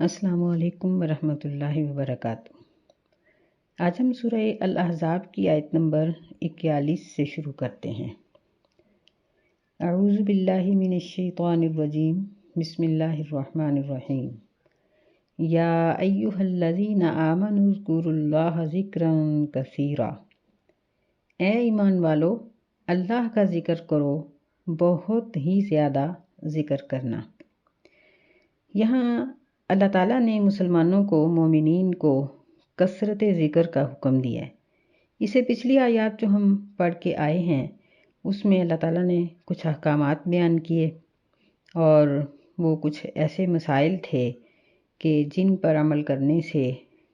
السلام علیکم ورحمۃ اللہ وبرکاتہ۔ آج ہم سورہ الاحزاب کی آیت نمبر 41 سے شروع کرتے ہیں۔ اعوذ باللہ من الشیطان الرجیم، بسم اللہ الرحمن الرحیم۔ یا ایہا الذین آمنوا اذکروا اللہ ذکرا کثیرا۔ اے ایمان والو، اللہ کا ذکر کرو، بہت ہی زیادہ ذکر کرنا۔ یہاں اللہ تعالیٰ نے مسلمانوں کو، مومنین کو کثرت ذکر کا حکم دیا ہے۔ اسے پچھلی آیات جو ہم پڑھ کے آئے ہیں اس میں اللہ تعالیٰ نے کچھ احکامات بیان کیے، اور وہ کچھ ایسے مسائل تھے کہ جن پر عمل کرنے سے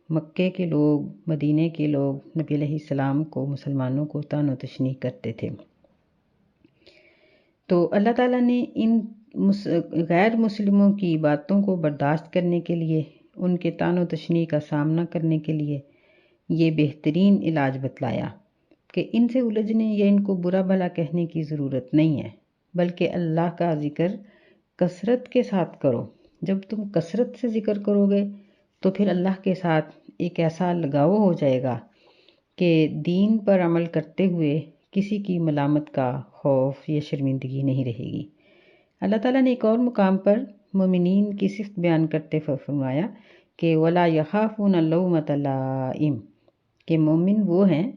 مکے کے لوگ، مدینے کے لوگ نبی علیہ السلام کو، مسلمانوں کو طعن و تشنیع کرتے تھے۔ تو اللہ تعالیٰ نے ان غیر مسلموں کی باتوں کو برداشت کرنے کے لیے، ان کے طعن و تشنیع کا سامنا کرنے کے لیے یہ بہترین علاج بتلایا کہ ان سے الجھنے یا ان کو برا بھلا کہنے کی ضرورت نہیں ہے، بلکہ اللہ کا ذکر کثرت کے ساتھ کرو۔ جب تم کثرت سے ذکر کرو گے تو پھر اللہ کے ساتھ ایک ایسا لگاؤ ہو جائے گا کہ دین پر عمل کرتے ہوئے کسی کی ملامت کا خوف یا شرمندگی نہیں رہے گی۔ اللہ تعالیٰ نے ایک اور مقام پر مومنین کی صفت بیان کرتے فرمایا کہ وَلَا يَخَافُونَ لَوْمَةَ لَائِمٍ، کہ مومن وہ ہیں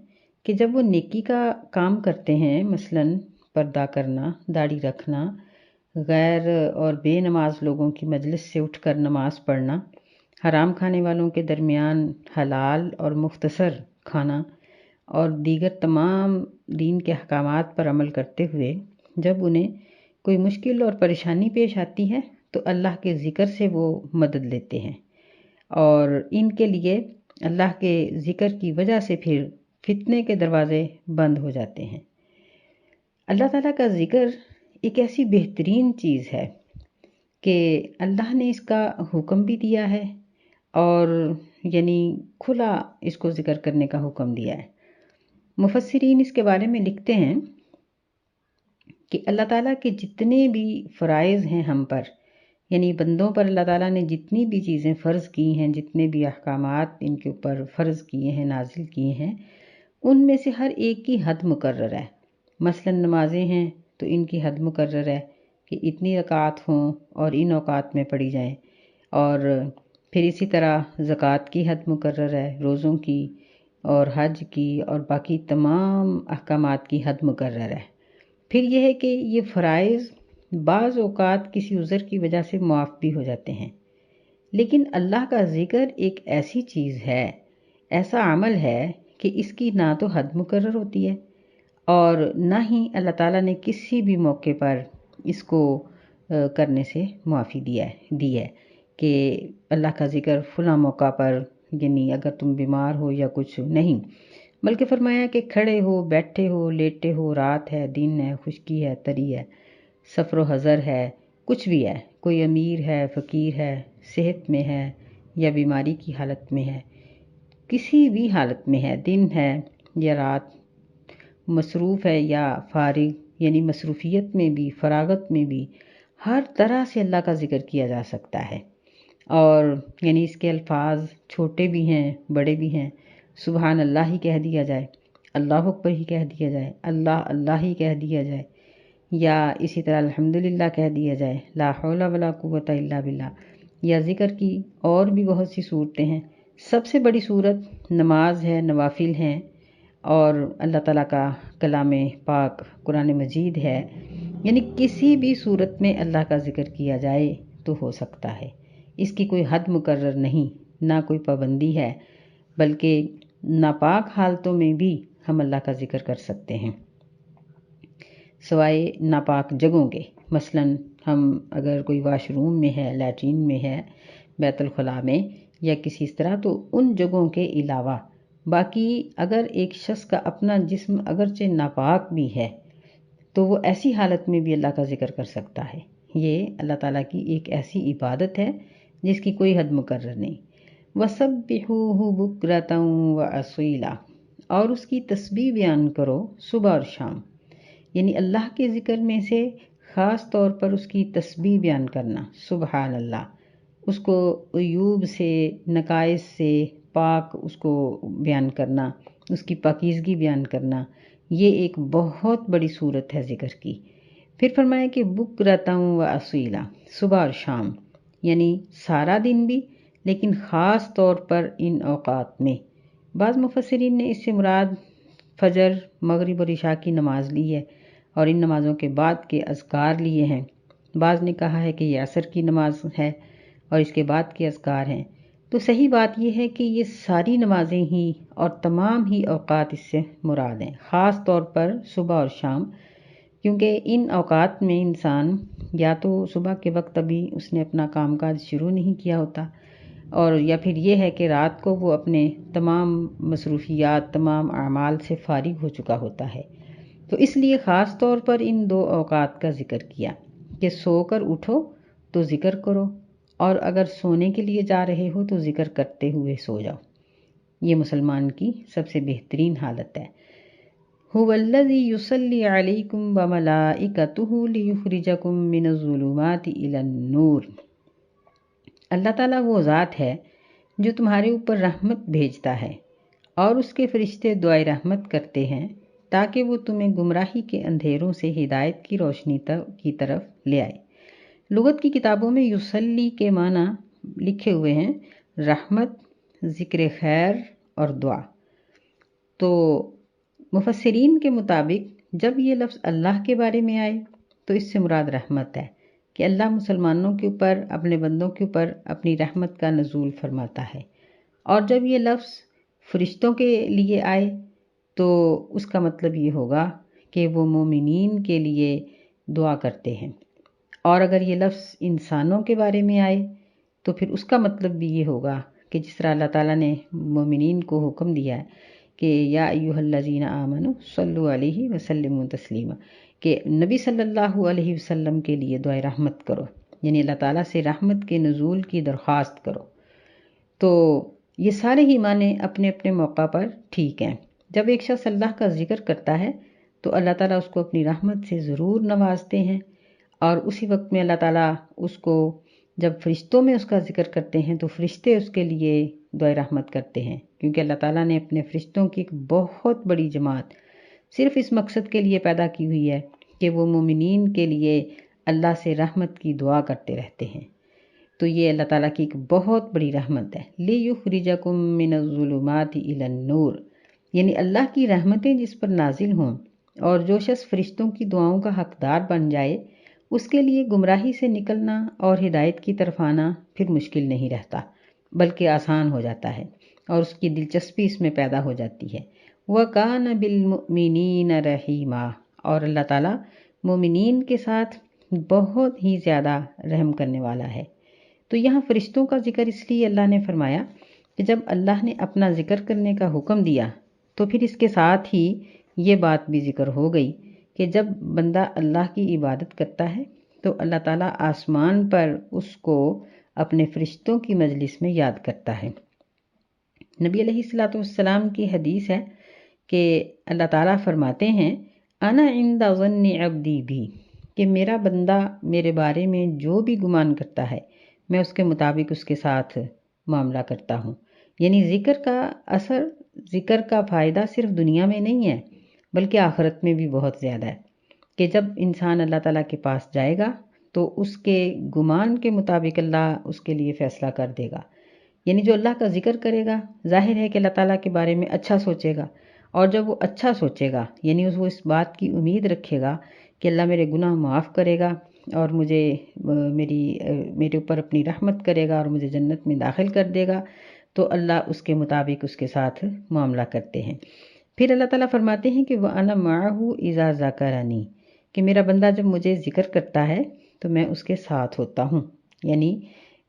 کہ جب وہ نیکی کا کام کرتے ہیں، مثلاً پردہ کرنا، داڑھی رکھنا، غیر اور بے نماز لوگوں کی مجلس سے اٹھ کر نماز پڑھنا، حرام کھانے والوں کے درمیان حلال اور مختصر کھانا، اور دیگر تمام دین کے احکامات پر عمل کرتے ہوئے جب انہیں کوئی مشکل اور پریشانی پیش آتی ہے تو اللہ کے ذکر سے وہ مدد لیتے ہیں، اور ان کے لیے اللہ کے ذکر کی وجہ سے پھر فتنے کے دروازے بند ہو جاتے ہیں۔ اللہ تعالیٰ کا ذکر ایک ایسی بہترین چیز ہے کہ اللہ نے اس کا حکم بھی دیا ہے، اور یعنی کھلا اس کو ذکر کرنے کا حکم دیا ہے۔ مفسرین اس کے بارے میں لکھتے ہیں کہ اللہ تعالیٰ کے جتنے بھی فرائض ہیں ہم پر، یعنی بندوں پر اللہ تعالیٰ نے جتنی بھی چیزیں فرض کی ہیں، جتنے بھی احکامات ان کے اوپر فرض کیے ہیں، نازل کیے ہیں، ان میں سے ہر ایک کی حد مقرر ہے۔ مثلا نمازیں ہیں تو ان کی حد مقرر ہے کہ اتنی رکعات ہوں اور ان اوقات میں پڑھی جائیں، اور پھر اسی طرح زکوٰۃ کی حد مقرر ہے، روزوں کی اور حج کی اور باقی تمام احکامات کی حد مقرر ہے۔ پھر یہ ہے کہ یہ فرائض بعض اوقات کسی عذر کی وجہ سے معاف بھی ہو جاتے ہیں، لیکن اللہ کا ذکر ایک ایسی چیز ہے، ایسا عمل ہے کہ اس کی نہ تو حد مقرر ہوتی ہے اور نہ ہی اللہ تعالیٰ نے کسی بھی موقع پر اس کو کرنے سے معافی دی ہے کہ اللہ کا ذکر فلاں موقع پر، یعنی اگر تم بیمار ہو یا کچھ نہیں، بلکہ فرمایا کہ کھڑے ہو، بیٹھے ہو، لیٹے ہو، رات ہے، دن ہے، خشکی ہے، تری ہے، سفر و حضر ہے، کچھ بھی ہے، کوئی امیر ہے، فقیر ہے، صحت میں ہے یا بیماری کی حالت میں ہے، کسی بھی حالت میں ہے، دن ہے یا رات، مصروف ہے یا فارغ، یعنی مصروفیت میں بھی، فراغت میں بھی، ہر طرح سے اللہ کا ذکر کیا جا سکتا ہے۔ اور یعنی اس کے الفاظ چھوٹے بھی ہیں، بڑے بھی ہیں، سبحان اللہ ہی کہہ دیا جائے، اللہ اکبر ہی کہہ دیا جائے، اللہ اللہ ہی کہہ دیا جائے، یا اسی طرح الحمدللہ کہہ دیا جائے، لا حول ولا قوت الا باللہ، یا ذکر کی اور بھی بہت سی صورتیں ہیں۔ سب سے بڑی صورت نماز ہے، نوافل ہیں، اور اللہ تعالیٰ کا کلام پاک قرآن مجید ہے، یعنی کسی بھی صورت میں اللہ کا ذکر کیا جائے تو ہو سکتا ہے۔ اس کی کوئی حد مقرر نہیں، نہ کوئی پابندی ہے، بلکہ ناپاک حالتوں میں بھی ہم اللہ کا ذکر کر سکتے ہیں، سوائے ناپاک جگہوں کے۔ مثلا ہم اگر کوئی واش روم میں ہے، لیٹرین میں ہے، بیت الخلاء میں یا کسی اس طرح، تو ان جگہوں کے علاوہ باقی اگر ایک شخص کا اپنا جسم اگرچہ ناپاک بھی ہے تو وہ ایسی حالت میں بھی اللہ کا ذکر کر سکتا ہے۔ یہ اللہ تعالیٰ کی ایک ایسی عبادت ہے جس کی کوئی حد مقرر نہیں۔ وَسَبِّحُوهُ بُكْرَةً وَأَصِيلًا، اور اس کی تسبیح بیان کرو صبح اور شام، یعنی اللہ کے ذکر میں سے خاص طور پر اس کی تسبیح بیان کرنا، سبحان اللہ، اس کو عیوب سے، نقائص سے پاک اس کو بیان کرنا، اس کی پاکیزگی بیان کرنا، یہ ایک بہت بڑی صورت ہے ذکر کی۔ پھر فرمایا کہ بکرۃ و اصیلا، صبح اور شام، یعنی سارا دن بھی، لیکن خاص طور پر ان اوقات میں۔ بعض مفسرین نے اس سے مراد فجر، مغرب اور عشاء کی نماز لی ہے اور ان نمازوں کے بعد کے اذکار لیے ہیں۔ بعض نے کہا ہے کہ یہ عصر کی نماز ہے اور اس کے بعد کے اذکار ہیں۔ تو صحیح بات یہ ہے کہ یہ ساری نمازیں ہی اور تمام ہی اوقات اس سے مراد ہیں، خاص طور پر صبح اور شام، کیونکہ ان اوقات میں انسان یا تو صبح کے وقت ابھی اس نے اپنا کام کاج شروع نہیں کیا ہوتا، اور یا پھر یہ ہے کہ رات کو وہ اپنے تمام مصروفیات، تمام اعمال سے فارغ ہو چکا ہوتا ہے۔ تو اس لیے خاص طور پر ان دو اوقات کا ذکر کیا کہ سو کر اٹھو تو ذکر کرو، اور اگر سونے کے لیے جا رہے ہو تو ذکر کرتے ہوئے سو جاؤ۔ یہ مسلمان کی سب سے بہترین حالت ہے۔ هو الذی یصلی علیکم وملائکتہ لیخرجکم من الظلمات الی النور۔ اللہ تعالیٰ وہ ذات ہے جو تمہارے اوپر رحمت بھیجتا ہے اور اس کے فرشتے دعائے رحمت کرتے ہیں تاکہ وہ تمہیں گمراہی کے اندھیروں سے ہدایت کی روشنی کی طرف لے آئے۔ لغت کی کتابوں میں یصلی کے معنی لکھے ہوئے ہیں رحمت، ذکر خیر اور دعا۔ تو مفسرین کے مطابق جب یہ لفظ اللہ کے بارے میں آئے تو اس سے مراد رحمت ہے کہ اللہ مسلمانوں کے اوپر، اپنے بندوں کے اوپر اپنی رحمت کا نزول فرماتا ہے، اور جب یہ لفظ فرشتوں کے لیے آئے تو اس کا مطلب یہ ہوگا کہ وہ مومنین کے لیے دعا کرتے ہیں، اور اگر یہ لفظ انسانوں کے بارے میں آئے تو پھر اس کا مطلب بھی یہ ہوگا کہ جس طرح اللہ تعالیٰ نے مومنین کو حکم دیا ہے کہ یا ایھا الذین آمنوا صلوا علیہ وسلموا تسلیما، کہ نبی صلی اللہ علیہ وسلم کے لیے دعائے رحمت کرو، یعنی اللہ تعالیٰ سے رحمت کے نزول کی درخواست کرو۔ تو یہ سارے ہی معنی اپنے اپنے موقع پر ٹھیک ہیں۔ جب ایک شخص اللہ کا ذکر کرتا ہے تو اللہ تعالیٰ اس کو اپنی رحمت سے ضرور نوازتے ہیں، اور اسی وقت میں اللہ تعالیٰ اس کو جب فرشتوں میں اس کا ذکر کرتے ہیں تو فرشتے اس کے لیے دعائے رحمت کرتے ہیں، کیونکہ اللہ تعالیٰ نے اپنے فرشتوں کی ایک بہت بڑی جماعت صرف اس مقصد کے لیے پیدا کی ہوئی ہے کہ وہ مومنین کے لیے اللہ سے رحمت کی دعا کرتے رہتے ہیں۔ تو یہ اللہ تعالیٰ کی ایک بہت بڑی رحمت ہے، لِیُخْرِجَکُم مِّنَ الظُّلُمَاتِ إِلَى النُّورِ، یعنی اللہ کی رحمتیں جس پر نازل ہوں اور جو شخص فرشتوں کی دعاؤں کا حقدار بن جائے، اس کے لیے گمراہی سے نکلنا اور ہدایت کی طرف آنا پھر مشکل نہیں رہتا، بلکہ آسان ہو جاتا ہے، اور اس کی دلچسپی اس میں پیدا ہو جاتی ہے۔ وَكَانَ بِالْمُؤْمِنِينَ رَحِيمًا، اور اللہ تعالیٰ مومنین کے ساتھ بہت ہی زیادہ رحم کرنے والا ہے۔ تو یہاں فرشتوں کا ذکر اس لیے اللہ نے فرمایا کہ جب اللہ نے اپنا ذکر کرنے کا حکم دیا تو پھر اس کے ساتھ ہی یہ بات بھی ذکر ہو گئی کہ جب بندہ اللہ کی عبادت کرتا ہے تو اللہ تعالیٰ آسمان پر اس کو اپنے فرشتوں کی مجلس میں یاد کرتا ہے۔ نبی علیہ السلام کی حدیث ہے کہ اللہ تعالیٰ فرماتے ہیں انا عند ظن عبدی بھی، کہ میرا بندہ میرے بارے میں جو بھی گمان کرتا ہے میں اس کے مطابق اس کے ساتھ معاملہ کرتا ہوں۔ یعنی ذکر کا اثر، ذکر کا فائدہ صرف دنیا میں نہیں ہے بلکہ آخرت میں بھی بہت زیادہ ہے، کہ جب انسان اللہ تعالیٰ کے پاس جائے گا تو اس کے گمان کے مطابق اللہ اس کے لیے فیصلہ کر دے گا۔ یعنی جو اللہ کا ذکر کرے گا، ظاہر ہے کہ اللہ تعالیٰ کے بارے میں اچھا سوچے گا، اور جب وہ اچھا سوچے گا یعنی وہ اس بات کی امید رکھے گا کہ اللہ میرے گناہ معاف کرے گا اور مجھے میرے اوپر اپنی رحمت کرے گا اور مجھے جنت میں داخل کر دے گا، تو اللہ اس کے مطابق اس کے ساتھ معاملہ کرتے ہیں۔ پھر اللہ تعالیٰ فرماتے ہیں کہ وَأَنَا مَعَهُ إِذَا ذَكَرَنِي، کہ میرا بندہ جب مجھے ذکر کرتا ہے تو میں اس کے ساتھ ہوتا ہوں، یعنی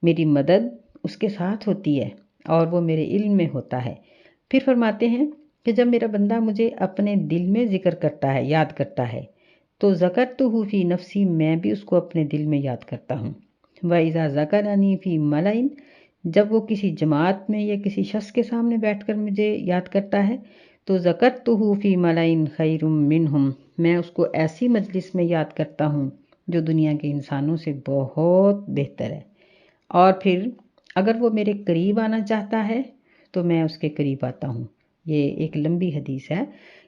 میری مدد اس کے ساتھ ہوتی ہے اور وہ میرے علم میں ہوتا ہے۔ پھر فرماتے ہیں کہ جب میرا بندہ مجھے اپنے دل میں ذکر کرتا ہے، یاد کرتا ہے، تو ذکرتہ فی نفسی، میں بھی اس کو اپنے دل میں یاد کرتا ہوں۔ وَإِذَا ذَكَرَنِي فِي مَلَئٍ، جب وہ کسی جماعت میں یا کسی شخص کے سامنے بیٹھ کر مجھے یاد کرتا ہے تو ذکرتہ فی مَلَئٍ خَيْرٌ مِّنْهُمْ، میں اس کو ایسی مجلس میں یاد کرتا ہوں جو دنیا کے انسانوں سے بہت بہتر ہے، اور پھر اگر وہ میرے قریب آنا چاہتا ہے تو میں اس کے قریب آتا ہوں۔ یہ ایک لمبی حدیث ہے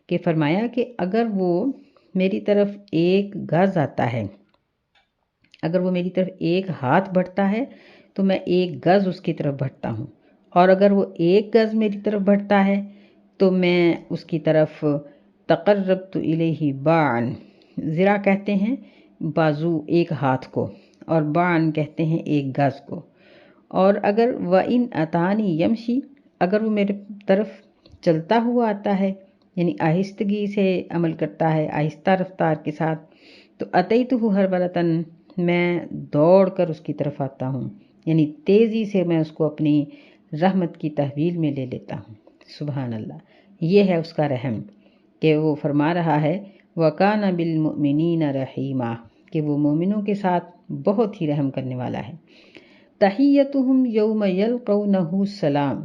کہ فرمایا کہ اگر وہ میری طرف ایک گز آتا ہے، اگر وہ میری طرف ایک ہاتھ بڑھتا ہے تو میں ایک گز اس کی طرف بڑھتا ہوں، اور اگر وہ ایک گز میری طرف بڑھتا ہے تو میں اس کی طرف تقربت الیہ باعًا، ذرا کہتے ہیں بازو ایک ہاتھ کو، اور باعًا کہتے ہیں ایک گز کو۔ اور اگر وَإِنْ أَتَانِي يَمْشِي، اگر وہ میرے طرف چلتا ہوا آتا ہے، یعنی آہستگی سے عمل کرتا ہے، آہستہ رفتار کے ساتھ، تو أَتَيْتُهُ هَرْوَلَةً، میں دوڑ کر اس کی طرف آتا ہوں، یعنی تیزی سے میں اس کو اپنی رحمت کی تحویل میں لے لیتا ہوں۔ سبحان اللہ، یہ ہے اس کا رحم کہ وہ فرما رہا ہے وَكَانَ بِالْمُؤْمِنِينَ رَحِيمًا، کہ وہ مومنوں کے ساتھ بہت ہی رحم کرنے والا ہے۔ تحیتہم یوم یلقونہ سلام،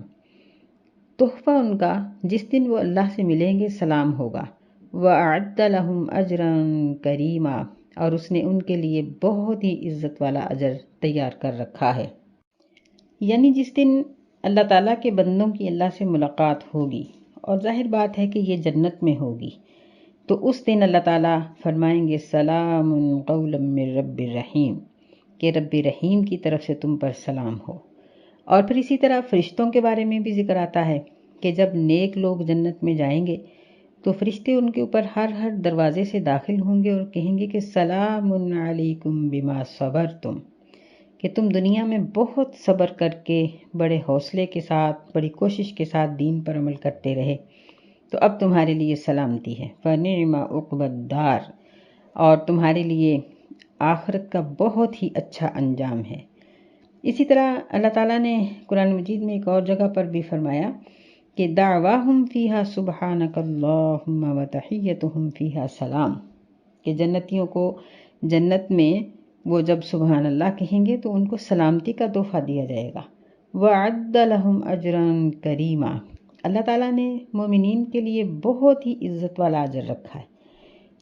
تحفہ ان کا جس دن وہ اللہ سے ملیں گے سلام ہوگا۔ وَأَعَدَّ لَهُمْ أَجْرًا كَرِيمًا، اور اس نے ان کے لیے بہت ہی عزت والا اجر تیار کر رکھا ہے۔ یعنی جس دن اللہ تعالیٰ کے بندوں کی اللہ سے ملاقات ہوگی، اور ظاہر بات ہے کہ یہ جنت میں ہوگی، تو اس دن اللہ تعالیٰ فرمائیں گے سلام قولا من رب الرحیم، کہ رب رحیم کی طرف سے تم پر سلام ہو۔ اور پھر اسی طرح فرشتوں کے بارے میں بھی ذکر آتا ہے کہ جب نیک لوگ جنت میں جائیں گے تو فرشتے ان کے اوپر ہر دروازے سے داخل ہوں گے اور کہیں گے کہ سلام علیکم بما صبرتم، کہ تم دنیا میں بہت صبر کر کے بڑے حوصلے کے ساتھ، بڑی کوشش کے ساتھ دین پر عمل کرتے رہے، تو اب تمہارے لیے سلامتی ہے۔ فَنِعْمَ عُقْبَى الدَّارِ، اور تمہارے لیے آخرت کا بہت ہی اچھا انجام ہے۔ اسی طرح اللہ تعالیٰ نے قرآن مجید میں ایک اور جگہ پر بھی فرمایا کہ دعواہم فیہا سبحانک اللہم وتحیتہم فیہا سلام، کہ جنتیوں کو جنت میں وہ جب سبحان اللہ کہیں گے تو ان کو سلامتی کا تحفہ دیا جائے گا۔ وَعَدَّ لَهُمْ أَجْرًا كَرِيمًا، اللہ تعالیٰ نے مومنین کے لیے بہت ہی عزت والا اجر رکھا ہے۔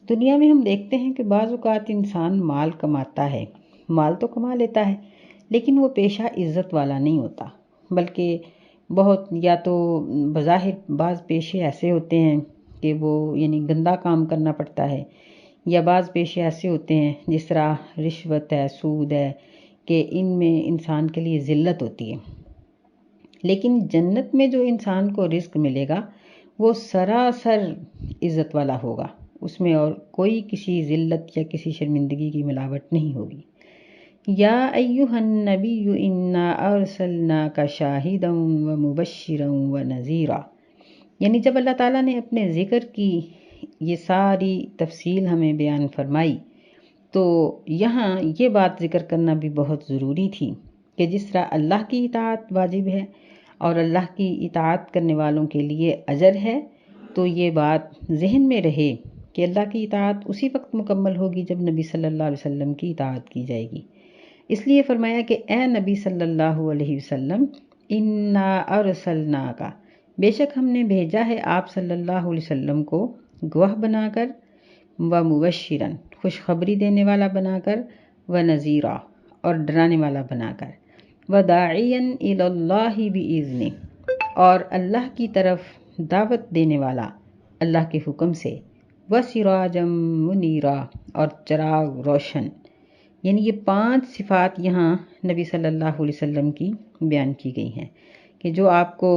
دنیا میں ہم دیکھتے ہیں کہ بعض اوقات انسان مال کماتا ہے، مال تو کما لیتا ہے لیکن وہ پیشہ عزت والا نہیں ہوتا، بلکہ بہت یا تو بظاہر بعض پیشے ایسے ہوتے ہیں کہ وہ یعنی گندا کام کرنا پڑتا ہے، یا بعض پیشے ایسے ہوتے ہیں جس طرح رشوت ہے، سود ہے، کہ ان میں انسان کے لیے ذلت ہوتی ہے۔ لیکن جنت میں جو انسان کو رزق ملے گا وہ سراسر عزت والا ہوگا، اس میں اور کوئی کسی ذلت یا کسی شرمندگی کی ملاوٹ نہیں ہوگی۔ یا ایہا النبی انا ارسلناک شاہدا ومبشرا ونذیرا، یعنی جب اللہ تعالیٰ نے اپنے ذکر کی یہ ساری تفصیل ہمیں بیان فرمائی تو یہاں یہ بات ذکر کرنا بھی بہت ضروری تھی کہ جس طرح اللہ کی اطاعت واجب ہے اور اللہ کی اطاعت کرنے والوں کے لیے اجر ہے، تو یہ بات ذہن میں رہے کہ اللہ کی اطاعت اسی وقت مکمل ہوگی جب نبی صلی اللہ علیہ وسلم کی اطاعت کی جائے گی۔ اس لیے فرمایا کہ اے نبی صلی اللہ علیہ وسلم انا ارسلناک، بے شک ہم نے بھیجا ہے آپ صلی اللہ علیہ وسلم کو گواہ بنا کر، ومبشرا خوشخبری دینے والا بنا کر، ونذیرا اور ڈرانے والا بنا کر، وداعیا الی اللہ باذنہ اور اللہ کی طرف دعوت دینے والا اللہ کے حکم سے، وسراجا منیرا اور چراغ روشن۔ یعنی یہ 5 صفات یہاں نبی صلی اللہ علیہ وسلم کی بیان کی گئی ہیں کہ جو آپ کو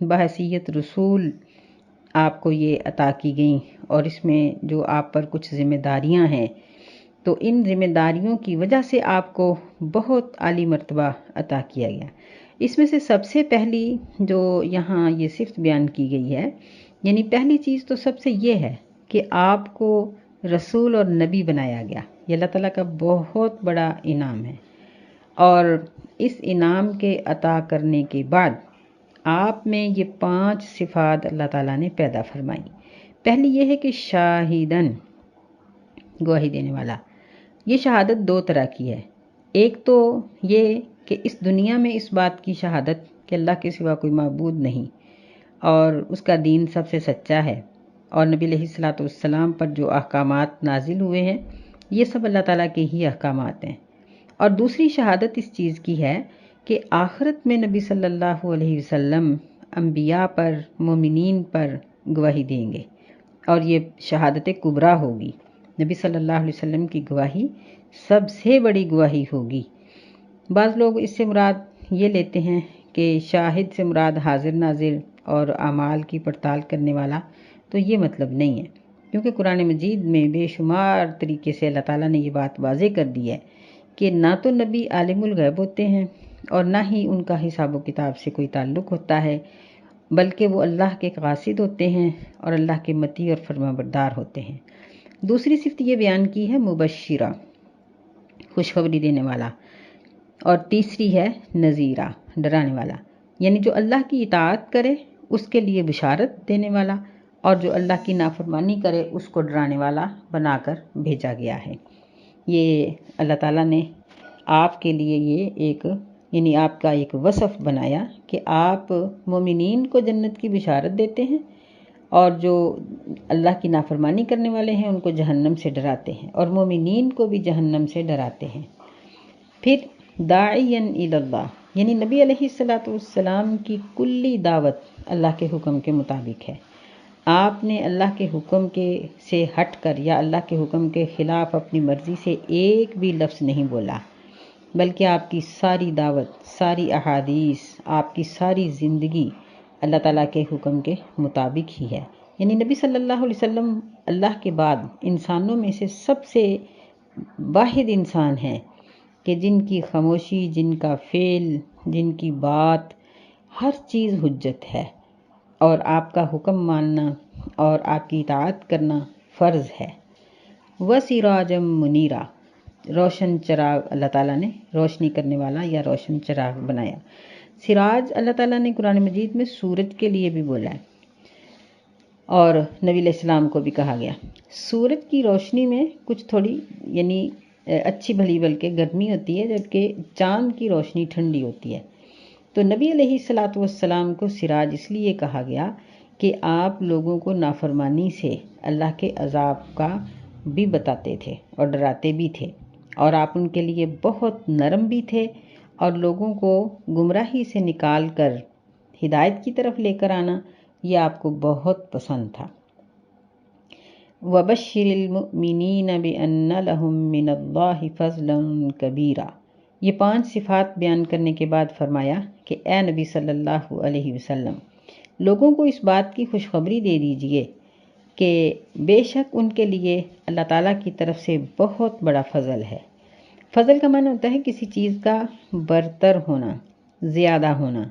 بحیثیت رسول آپ کو یہ عطا کی گئیں، اور اس میں جو آپ پر کچھ ذمہ داریاں ہیں، تو ان ذمہ داریوں کی وجہ سے آپ کو بہت عالی مرتبہ عطا کیا گیا۔ اس میں سے سب سے پہلی جو یہاں یہ صفت بیان کی گئی ہے، یعنی پہلی چیز تو سب سے یہ ہے کہ آپ کو رسول اور نبی بنایا گیا۔ یہ اللہ تعالیٰ کا بہت بڑا انعام ہے، اور اس انعام کے عطا کرنے کے بعد آپ میں یہ 5 صفات اللہ تعالیٰ نے پیدا فرمائی۔ پہلی یہ ہے کہ شاہدن، گواہی دینے والا۔ یہ شہادت 2 طرح کی ہے، ایک تو یہ کہ اس دنیا میں اس بات کی شہادت کہ اللہ کے سوا کوئی معبود نہیں اور اس کا دین سب سے سچا ہے، اور نبی علیہ الصلوۃ والسلام پر جو احکامات نازل ہوئے ہیں یہ سب اللہ تعالیٰ کے ہی احکامات ہیں۔ اور دوسری شہادت اس چیز کی ہے کہ آخرت میں نبی صلی اللہ علیہ وسلم انبیاء پر، مومنین پر گواہی دیں گے، اور یہ شہادت کبریٰ ہوگی۔ نبی صلی اللہ علیہ وسلم کی گواہی سب سے بڑی گواہی ہوگی۔ بعض لوگ اس سے مراد یہ لیتے ہیں کہ شاہد سے مراد حاضر ناظر اور اعمال کی پڑتال کرنے والا، تو یہ مطلب نہیں ہے، کیونکہ قرآن مجید میں بے شمار طریقے سے اللہ تعالیٰ نے یہ بات واضح کر دی ہے کہ نہ تو نبی عالم الغیب ہوتے ہیں اور نہ ہی ان کا حساب و کتاب سے کوئی تعلق ہوتا ہے، بلکہ وہ اللہ کے قاصد ہوتے ہیں اور اللہ کے مطیع اور فرما بردار ہوتے ہیں۔ دوسری صفت یہ بیان کی ہے مبشرہ، خوشخبری دینے والا، اور تیسری ہے نذیرہ، ڈرانے والا، یعنی جو اللہ کی اطاعت کرے اس کے لیے بشارت دینے والا، اور جو اللہ کی نافرمانی کرے اس کو ڈرانے والا بنا کر بھیجا گیا ہے۔ یہ اللہ تعالیٰ نے آپ کے لیے یہ یعنی آپ کا ایک وصف بنایا کہ آپ مومنین کو جنت کی بشارت دیتے ہیں، اور جو اللہ کی نافرمانی کرنے والے ہیں ان کو جہنم سے ڈراتے ہیں، اور مومنین کو بھی جہنم سے ڈراتے ہیں۔ پھر داعیاً الی اللہ، یعنی نبی علیہ السلام کی کلی دعوت اللہ کے حکم کے مطابق ہے۔ آپ نے اللہ کے حکم سے ہٹ کر یا اللہ کے حکم کے خلاف اپنی مرضی سے ایک بھی لفظ نہیں بولا، بلکہ آپ کی ساری دعوت، ساری احادیث، آپ کی ساری زندگی اللہ تعالیٰ کے حکم کے مطابق ہی ہے۔ یعنی نبی صلی اللہ علیہ وسلم اللہ کے بعد انسانوں میں سے سب سے واحد انسان ہیں کہ جن کی خاموشی، جن کا فعل، جن کی بات، ہر چیز حجت ہے، اور آپ کا حکم ماننا اور آپ کی اطاعت کرنا فرض ہے۔ وَسِرَاجًا مُنِيرًا، روشن چراغ اللہ تعالیٰ نے روشنی کرنے والا یا روشن چراغ بنایا۔ سراج اللہ تعالیٰ نے قرآن مجید میں سورج کے لیے بھی بولا ہے، اور نبی علیہ السلام کو بھی کہا گیا۔ سورج کی روشنی میں کچھ تھوڑی یعنی اچھی بھلی بلکہ گرمی ہوتی ہے، جبکہ چاند کی روشنی ٹھنڈی ہوتی ہے۔ تو نبی علیہ السلام کو سراج اس لیے کہا گیا کہ آپ لوگوں کو نافرمانی سے اللہ کے عذاب کا بھی بتاتے تھے اور ڈراتے بھی تھے، اور آپ ان کے لیے بہت نرم بھی تھے، اور لوگوں کو گمراہی سے نکال کر ہدایت کی طرف لے کر آنا یہ آپ کو بہت پسند تھا۔ وَبَشِّرِ الْمُؤْمِنِينَ بِأَنَّ لَهُم مِّنَ اللَّهِ فَضْلًا كَبِيرًا، یہ 5 صفات بیان کرنے کے بعد فرمایا کہ اے نبی صلی اللہ علیہ وسلم، لوگوں کو اس بات کی خوشخبری دے دیجئے کہ بے شک ان کے لیے اللہ تعالیٰ کی طرف سے بہت بڑا فضل ہے۔ فضل کا معنی ہوتا ہے کسی چیز کا برتر ہونا، زیادہ ہونا۔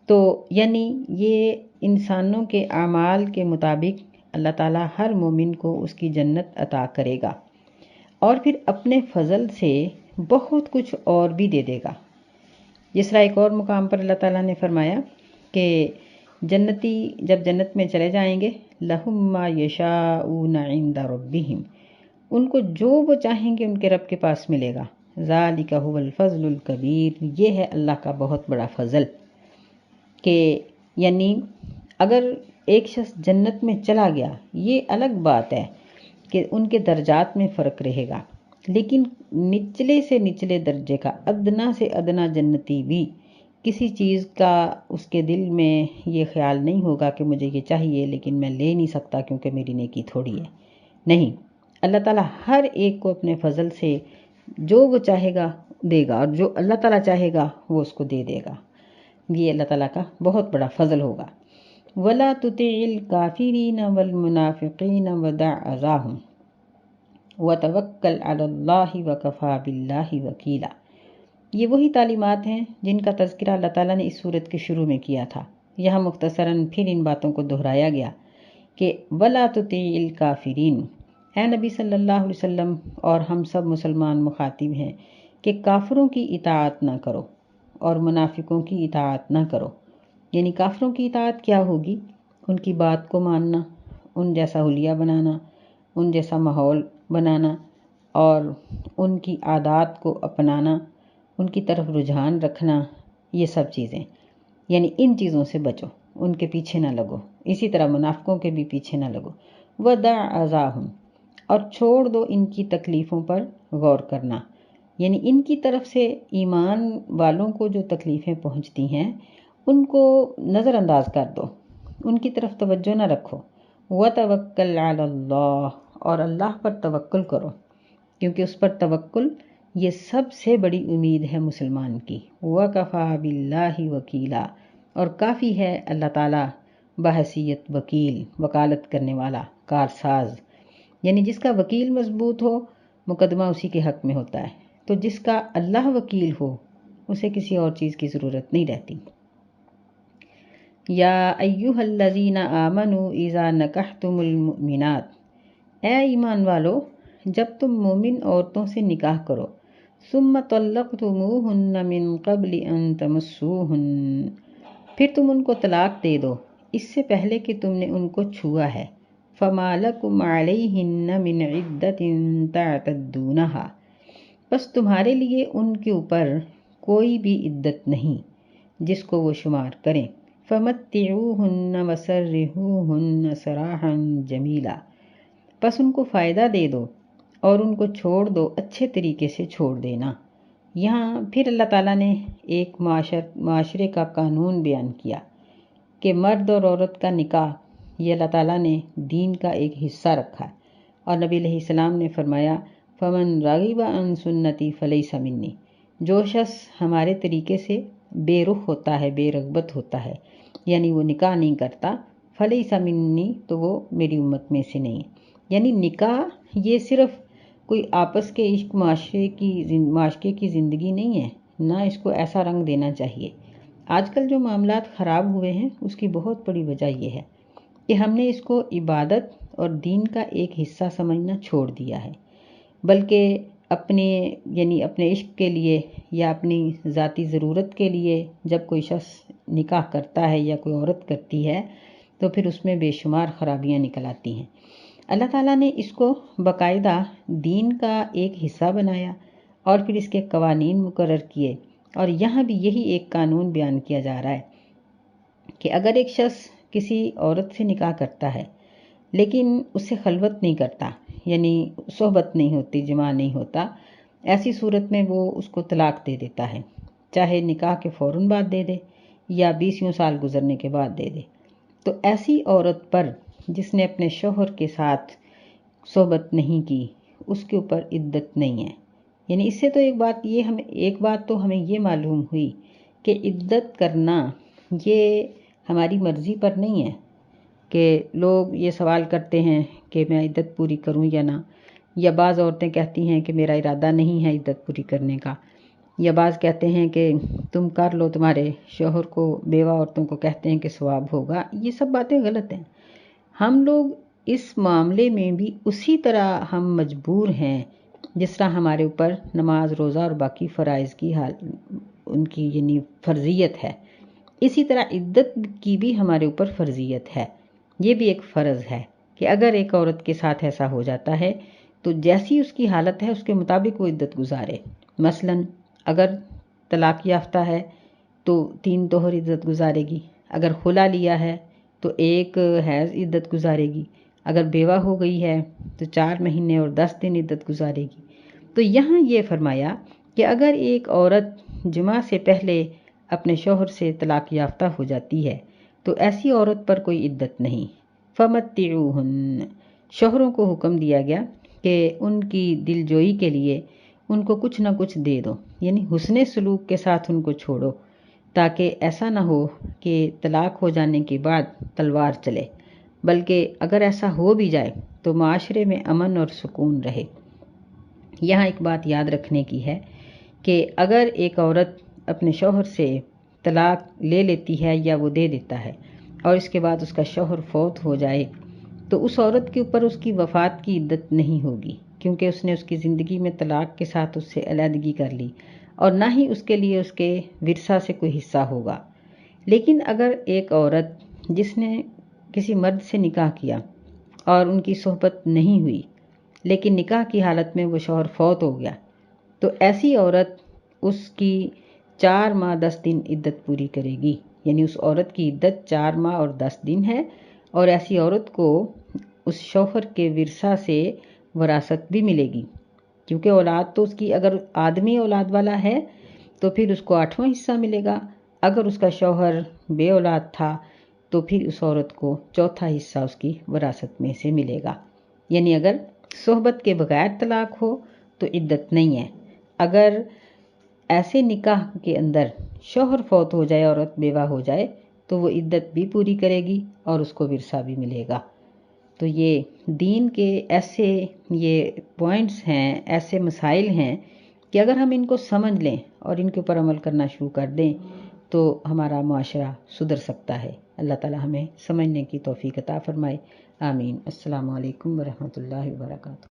تو یعنی یہ انسانوں کے اعمال کے مطابق اللہ تعالیٰ ہر مومن کو اس کی جنت عطا کرے گا، اور پھر اپنے فضل سے بہت کچھ اور بھی دے دے گا۔ جس طرح ایک اور مقام پر اللہ تعالیٰ نے فرمایا کہ جنتی جب جنت میں چلے جائیں گے، لَهُم مَّا يَشَاءُونَ عِندَ رَبِّهِمْ، ان کو جو وہ چاہیں گے ان کے رب کے پاس ملے گا۔ ذَلِكَ هُوَ الْفَضْلُ الْكَبِيرُ، یہ ہے اللہ کا بہت بڑا فضل، کہ یعنی اگر ایک شخص جنت میں چلا گیا یہ الگ بات ہے کہ ان کے درجات میں فرق رہے گا، لیکن نچلے سے نچلے درجے کا ادنا سے ادنا جنتی بھی کسی چیز کا اس کے دل میں یہ خیال نہیں ہوگا کہ مجھے یہ چاہیے لیکن میں لے نہیں سکتا کیونکہ میری نیکی تھوڑی ہے۔ نہیں، اللہ تعالیٰ ہر ایک کو اپنے فضل سے جو وہ چاہے گا دے گا، اور جو اللہ تعالیٰ چاہے گا وہ اس کو دے دے گا۔ یہ اللہ تعالیٰ کا بہت بڑا فضل ہوگا۔ وَلَا تُطِعِ الْكَافِرِينَ وَالْمُنَافِقِينَ وَدَعْ أَذَاهُمْ وَتَوَكَّلْ عَلَى اللَّهِ وَكَفَى بِاللَّهِ وَكِيلًا، یہ وہی تعلیمات ہیں جن کا تذکرہ اللہ تعالیٰ نے اس سورت کے شروع میں کیا تھا۔ یہاں مختصراً پھر ان باتوں کو دہرایا گیا کہ وَلَا تُطِعِ الْكَافِرِينَ، اے نبی صلی اللہ علیہ وسلم اور ہم سب مسلمان مخاطب ہیں کہ کافروں کی اطاعت نہ کرو اور منافقوں کی اطاعت نہ کرو۔ یعنی کافروں کی اطاعت کیا ہوگی؟ ان کی بات کو ماننا، ان جیسا حلیہ بنانا، ان جیسا ماحول بنانا، اور ان کی عادات کو اپنانا، ان کی طرف رجحان رکھنا، یہ سب چیزیں، یعنی ان چیزوں سے بچو، ان کے پیچھے نہ لگو۔ اسی طرح منافقوں کے بھی پیچھے نہ لگو۔ وَدَعْ أَذَاهُمْ، اور چھوڑ دو ان کی تکلیفوں پر غور کرنا۔ یعنی ان کی طرف سے ایمان والوں کو جو تکلیفیں پہنچتی ہیں ان کو نظر انداز کر دو، ان کی طرف توجہ نہ رکھو۔ وَتَوَكَّلْ عَلَى اللَّهِ، اور اللہ پر توکل کرو، کیونکہ اس پر توکل یہ سب سے بڑی امید ہے مسلمان کی۔ وَكَفَى بِاللَّهِ وَكِيلًا، اور کافی ہے اللہ تعالیٰ بحیثیت وکیل، وکالت کرنے والا، کارساز، یعنی جس کا وکیل مضبوط ہو مقدمہ اسی کے حق میں ہوتا ہے، تو جس کا اللہ وکیل ہو اسے کسی اور چیز کی ضرورت نہیں رہتی۔ یا ایہا الذین آمنوا اذا نکحتم المؤمنات، اے ایمان والو جب تم مومن عورتوں سے نکاح کرو، ثم طلقتموہن من قبل ان تمسوہن، پھر تم ان کو طلاق دے دو اس سے پہلے کہ تم نے ان کو چھوا ہے، فما لکم علیہن من عدۃ تعتدونہا، بس تمہارے لیے ان کے اوپر کوئی بھی عدت نہیں جس کو وہ شمار کریں۔ فمتعوہن وسرحوہن سراحا جمیلا، بس ان کو فائدہ دے دو اور ان کو چھوڑ دو اچھے طریقے سے چھوڑ دینا۔ یہاں پھر اللہ تعالیٰ نے ایک معاشرے کا قانون بیان کیا کہ مرد اور عورت کا نکاح یہ اللہ تعالیٰ نے دین کا ایک حصہ رکھا ہے، اور نبی علیہ السلام نے فرمایا فمن رغب عن سنتی فلیس منی، جو شخص ہمارے طریقے سے بے رخ ہوتا ہے، بے رغبت ہوتا ہے، یعنی وہ نکاح نہیں کرتا، فلیس منی، تو وہ میری امت میں سے نہیں ہے۔ یعنی نکاح یہ صرف کوئی آپس کے عشق معاشرے کی زندگی نہیں ہے، نہ اس کو ایسا رنگ دینا چاہیے۔ آج کل جو معاملات خراب ہوئے ہیں اس کی بہت بڑی وجہ یہ ہے کہ ہم نے اس کو عبادت اور دین کا ایک حصہ سمجھنا چھوڑ دیا ہے، بلکہ اپنے عشق کے لیے یا اپنی ذاتی ضرورت کے لیے جب کوئی شخص نکاح کرتا ہے یا کوئی عورت کرتی ہے تو پھر اس میں بے شمار خرابیاں نکل آتی ہیں۔ اللہ تعالیٰ نے اس کو باقاعدہ دین کا ایک حصہ بنایا اور پھر اس کے قوانین مقرر کیے، اور یہاں بھی یہی ایک قانون بیان کیا جا رہا ہے کہ اگر ایک شخص کسی عورت سے نکاح کرتا ہے لیکن اس سے خلوت نہیں کرتا، یعنی صحبت نہیں ہوتی، جماع نہیں ہوتا، ایسی صورت میں وہ اس کو طلاق دے دیتا ہے، چاہے نکاح کے فوراً بعد دے دے یا 20 سال گزرنے کے بعد دے دے، تو ایسی عورت پر جس نے اپنے شوہر کے ساتھ صحبت نہیں کی اس کے اوپر عدت نہیں ہے۔ یعنی اس سے تو ایک بات تو ہمیں یہ معلوم ہوئی کہ عدت کرنا یہ ہماری مرضی پر نہیں ہے، کہ لوگ یہ سوال کرتے ہیں کہ میں عدت پوری کروں یا نہ، یا بعض عورتیں کہتی ہیں کہ میرا ارادہ نہیں ہے عدت پوری کرنے کا، یا بعض کہتے ہیں کہ تم کر لو، تمہارے شوہر کو، بیوہ عورتوں کو کہتے ہیں کہ ثواب ہوگا۔ یہ سب باتیں غلط ہیں۔ ہم لوگ اس معاملے میں بھی اسی طرح ہم مجبور ہیں جس طرح ہمارے اوپر نماز، روزہ اور باقی فرائض کی ان کی یعنی فرضیت ہے، اسی طرح عدت کی بھی ہمارے اوپر فرضیت ہے۔ یہ بھی ایک فرض ہے کہ اگر ایک عورت کے ساتھ ایسا ہو جاتا ہے تو جیسی اس کی حالت ہے اس کے مطابق وہ عدت گزارے۔ مثلا اگر طلاق یافتہ ہے تو 3 طہر عدت گزارے گی، اگر خلا لیا ہے تو 1 حیض عدت گزارے گی، اگر بیوہ ہو گئی ہے تو 4 مہینے اور 10 دن عدت گزارے گی۔ تو یہاں یہ فرمایا کہ اگر ایک عورت جماع سے پہلے اپنے شوہر سے طلاق یافتہ ہو جاتی ہے تو ایسی عورت پر کوئی عدت نہیں۔ فمتعوہن، شوہروں کو حکم دیا گیا کہ ان کی دل جوئی کے لیے ان کو کچھ نہ کچھ دے دو، یعنی حسن سلوک کے ساتھ ان کو چھوڑو، تاکہ ایسا نہ ہو کہ طلاق ہو جانے کے بعد تلوار چلے، بلکہ اگر ایسا ہو بھی جائے تو معاشرے میں امن اور سکون رہے۔ یہاں ایک بات یاد رکھنے کی ہے کہ اگر ایک عورت اپنے شوہر سے طلاق لے لیتی ہے یا وہ دے دیتا ہے اور اس کے بعد اس کا شوہر فوت ہو جائے تو اس عورت کے اوپر اس کی وفات کی عدت نہیں ہوگی، کیونکہ اس نے اس کی زندگی میں طلاق کے ساتھ اس سے علیحدگی کر لی، اور نہ ہی اس کے لیے اس کے ورثہ سے کوئی حصہ ہوگا۔ لیکن اگر ایک عورت جس نے کسی مرد سے نکاح کیا اور ان کی صحبت نہیں ہوئی لیکن نکاح کی حالت میں وہ شوہر فوت ہو گیا، تو ایسی عورت اس کی 4 ماہ 10 دن عدت پوری کرے گی، یعنی اس عورت کی عدت 4 ماہ اور 10 دن ہے، اور ایسی عورت کو اس شوہر کے ورثہ سے وراثت بھی ملے گی۔ کیونکہ اولاد تو اس کی، اگر آدمی اولاد والا ہے تو پھر اس کو 8واں حصہ ملے گا، اگر اس کا شوہر بے اولاد تھا تو پھر اس عورت کو 4تھا حصہ اس کی وراثت میں سے ملے گا۔ یعنی اگر صحبت کے بغیر طلاق ہو تو عدت نہیں ہے، اگر ایسے نکاح کے اندر شوہر فوت ہو جائے، عورت بیوہ ہو جائے، تو وہ عدت بھی پوری کرے گی اور اس کو ورثہ بھی ملے گا۔ تو یہ دین کے ایسے یہ پوائنٹس ہیں، ایسے مسائل ہیں کہ اگر ہم ان کو سمجھ لیں اور ان کے اوپر عمل کرنا شروع کر دیں تو ہمارا معاشرہ سدھر سکتا ہے۔ اللہ تعالی ہمیں سمجھنے کی توفیق عطا فرمائے، آمین۔ السلام علیکم ورحمۃ اللہ وبرکاتہ۔